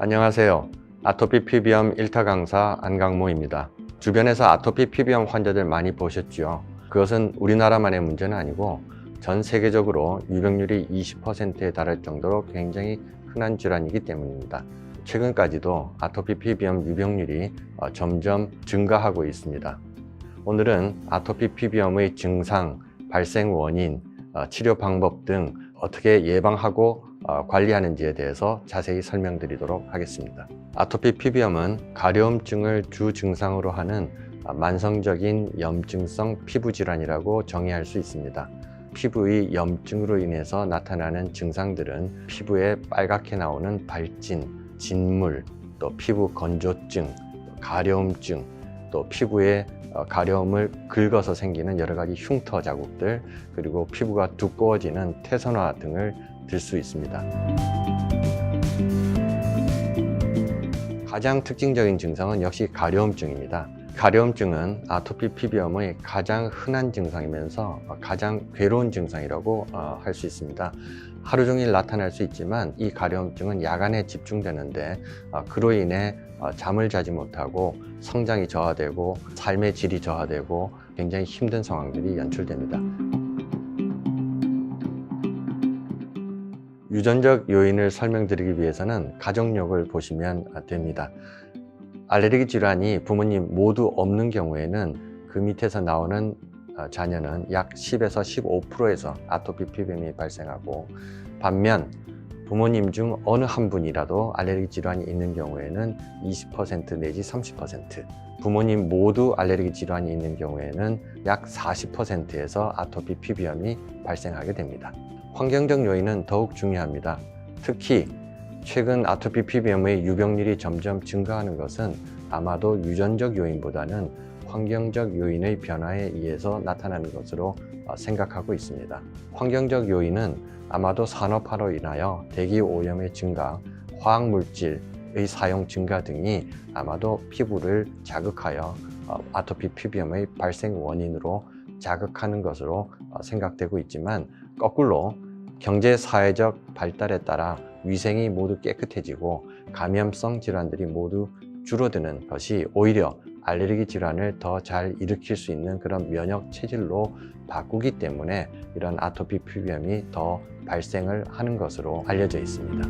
안녕하세요. 아토피 피부염 1타 강사 안강모입니다. 주변에서 아토피 피부염 환자들 많이 보셨죠? 그것은 우리나라만의 문제는 아니고 전 세계적으로 유병률이 20%에 달할 정도로 굉장히 흔한 질환이기 때문입니다. 최근까지도 아토피 피부염 유병률이 점점 증가하고 있습니다. 오늘은 아토피 피부염의 증상, 발생 원인, 치료 방법 등 어떻게 예방하고 관리하는지에 대해서 자세히 설명드리도록 하겠습니다. 아토피 피부염은 가려움증을 주 증상으로 하는 만성적인 염증성 피부 질환이라고 정의할 수 있습니다. 피부의 염증으로 인해서 나타나는 증상들은 피부에 빨갛게 나오는 발진, 진물, 또 피부 건조증, 가려움증, 또 피부에 가려움을 긁어서 생기는 여러 가지 흉터 자국들, 그리고 피부가 두꺼워지는 태선화 등을 들 수 있습니다. 가장 특징적인 증상은 역시 가려움증입니다. 가려움증은 아토피 피부염의 가장 흔한 증상이면서 가장 괴로운 증상이라고 할 수 있습니다. 하루 종일 나타날 수 있지만 이 가려움증은 야간에 집중되는데 그로 인해 잠을 자지 못하고 성장이 저하되고 삶의 질이 저하되고 굉장히 힘든 상황들이 연출됩니다. 유전적 요인을 설명드리기 위해서는 가족력을 보시면 됩니다. 알레르기 질환이 부모님 모두 없는 경우에는 그 밑에서 나오는 자녀는 약 10에서 15%에서 아토피 피부염이 발생하고, 반면 부모님 중 어느 한 분이라도 알레르기 질환이 있는 경우에는 20% 내지 30%, 부모님 모두 알레르기 질환이 있는 경우에는 약 40%에서 아토피 피부염이 발생하게 됩니다. 환경적 요인은 더욱 중요합니다. 특히 최근 아토피 피부염의 유병률이 점점 증가하는 것은 아마도 유전적 요인보다는 환경적 요인의 변화에 의해서 나타나는 것으로 생각하고 있습니다. 환경적 요인은 아마도 산업화로 인하여 대기 오염의 증가, 화학물질의 사용 증가 등이 아마도 피부를 자극하여 아토피 피부염의 발생 원인으로 자극하는 것으로 생각되고 있지만, 거꾸로 경제 사회적 발달에 따라 위생이 모두 깨끗해지고 감염성 질환들이 모두 줄어드는 것이 오히려 알레르기 질환을 더 잘 일으킬 수 있는 그런 면역 체질로 바꾸기 때문에 이런 아토피 피부염이 더 발생을 하는 것으로 알려져 있습니다.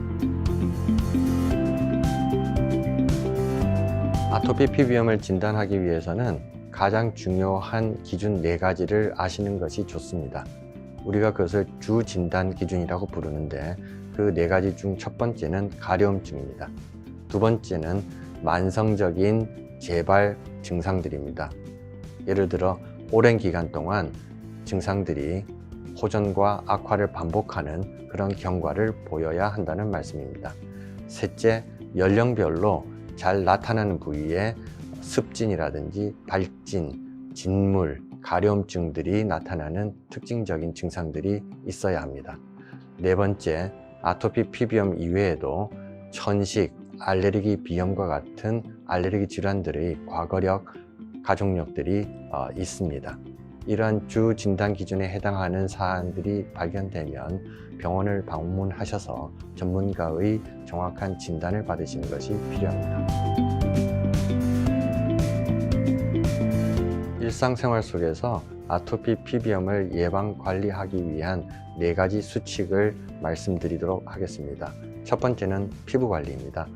아토피 피부염을 진단하기 위해서는 가장 중요한 기준 4가지를 아시는 것이 좋습니다. 우리가 그것을 주 진단 기준이라고 부르는데, 그 4가지 중 첫 번째는 가려움증입니다. 두 번째는 만성적인 재발 증상들입니다. 예를 들어 오랜 기간 동안 증상들이 호전과 악화를 반복하는 그런 경과를 보여야 한다는 말씀입니다. 셋째, 연령별로 잘 나타나는 부위에 습진이라든지 발진, 진물, 가려움증들이 나타나는 특징적인 증상들이 있어야 합니다. 네 번째, 아토피 피부염 이외에도 천식, 알레르기 비염과 같은 알레르기 질환들의 과거력, 가족력들이 있습니다. 이러한 주 진단 기준에 해당하는 사안들이 발견되면 병원을 방문하셔서 전문가의 정확한 진단을 받으시는 것이 필요합니다. 일상생활 속에서 아토피 피부염을 예방 관리하기 위한 4가지 수칙을 말씀드리도록 하겠습니다. 첫 번째는 피부 관리입니다.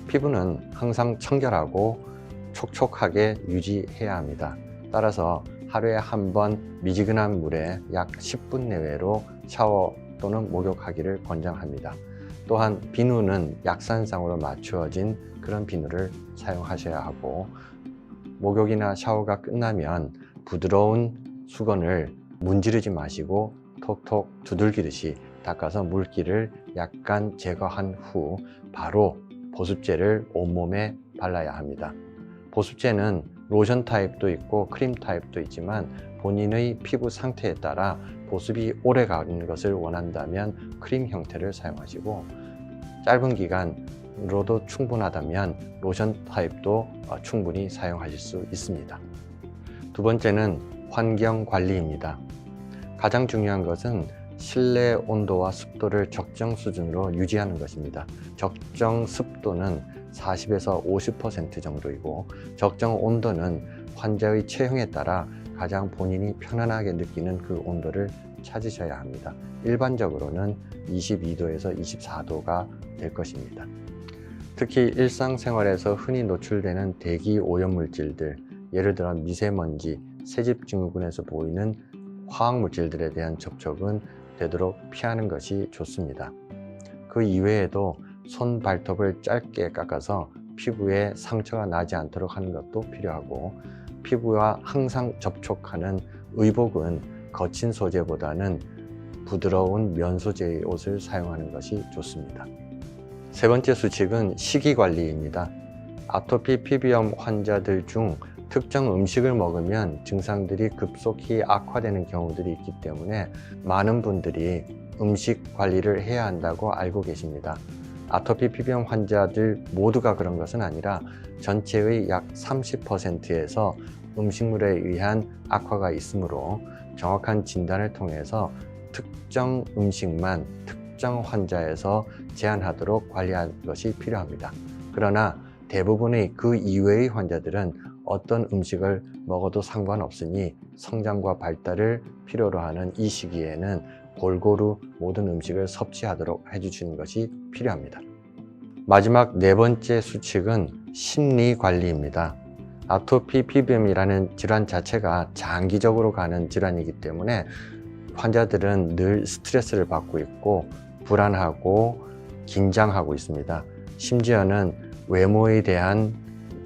피부는 항상 청결하고 촉촉하게 유지해야 합니다. 따라서 하루에 한 번 미지근한 물에 약 10분 내외로 샤워 또는 목욕하기를 권장합니다. 또한 비누는 약산상으로 맞추어진 그런 비누를 사용하셔야 하고, 목욕이나 샤워가 끝나면 부드러운 수건을 문지르지 마시고 톡톡 두들기듯이 닦아서 물기를 약간 제거한 후 바로 보습제를 온몸에 발라야 합니다. 보습제는 로션 타입도 있고 크림 타입도 있지만 본인의 피부 상태에 따라 보습이 오래 가는 것을 원한다면 크림 형태를 사용하시고, 짧은 기간으로도 충분하다면 로션 타입도 충분히 사용하실 수 있습니다. 두 번째는 환경 관리입니다. 가장 중요한 것은 실내 온도와 습도를 적정 수준으로 유지하는 것입니다. 적정 습도는 40에서 50% 정도이고, 적정 온도는 환자의 체형에 따라 가장 본인이 편안하게 느끼는 그 온도를 찾으셔야 합니다. 일반적으로는 22도에서 24도가 될 것입니다. 특히 일상생활에서 흔히 노출되는 대기 오염물질들, 예를 들어 미세먼지, 새집 증후군에서 보이는 화학물질들에 대한 접촉은 되도록 피하는 것이 좋습니다. 그 이외에도 손 발톱을 짧게 깎아서 피부에 상처가 나지 않도록 하는 것도 필요하고, 피부와 항상 접촉하는 의복은 거친 소재보다는 부드러운 면 소재의 옷을 사용하는 것이 좋습니다. 세 번째 수칙은 식이관리입니다. 아토피 피부염 환자들 중 특정 음식을 먹으면 증상들이 급속히 악화되는 경우들이 있기 때문에 많은 분들이 음식 관리를 해야 한다고 알고 계십니다. 아토피 피부염 환자들 모두가 그런 것은 아니라 전체의 약 30%에서 음식물에 의한 악화가 있으므로 정확한 진단을 통해서 특정 음식만 특정 환자에서 제한하도록 관리하는 것이 필요합니다. 그러나 대부분의 그 이외의 환자들은 어떤 음식을 먹어도 상관없으니 성장과 발달을 필요로 하는 이 시기에는 골고루 모든 음식을 섭취하도록 해주시는 것이 필요합니다. 마지막 네 번째 수칙은 심리관리입니다. 아토피 피부염이라는 질환 자체가 장기적으로 가는 질환이기 때문에 환자들은 늘 스트레스를 받고 있고 불안하고 긴장하고 있습니다. 심지어는 외모에 대한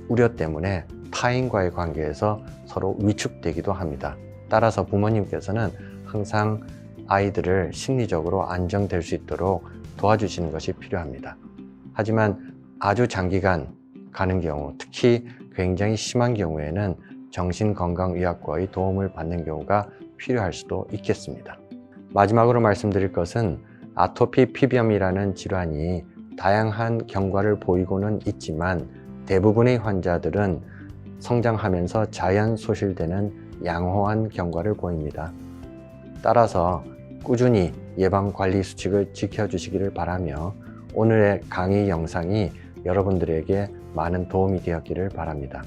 우려 때문에 타인과의 관계에서 서로 위축되기도 합니다. 따라서 부모님께서는 항상 아이들을 심리적으로 안정될 수 있도록 도와주시는 것이 필요합니다. 하지만 아주 장기간 가는 경우, 특히 굉장히 심한 경우에는 정신건강의학과의 도움을 받는 경우가 필요할 수도 있겠습니다. 마지막으로 말씀드릴 것은 아토피 피부염이라는 질환이 다양한 경과를 보이고는 있지만 대부분의 환자들은 성장하면서 자연 소실되는 양호한 경과를 보입니다. 따라서 꾸준히 예방관리 수칙을 지켜주시기를 바라며 오늘의 강의 영상이 여러분들에게 많은 도움이 되었기를 바랍니다.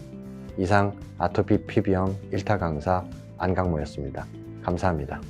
이상 아토피 피부염 1타 강사 안강모였습니다. 감사합니다.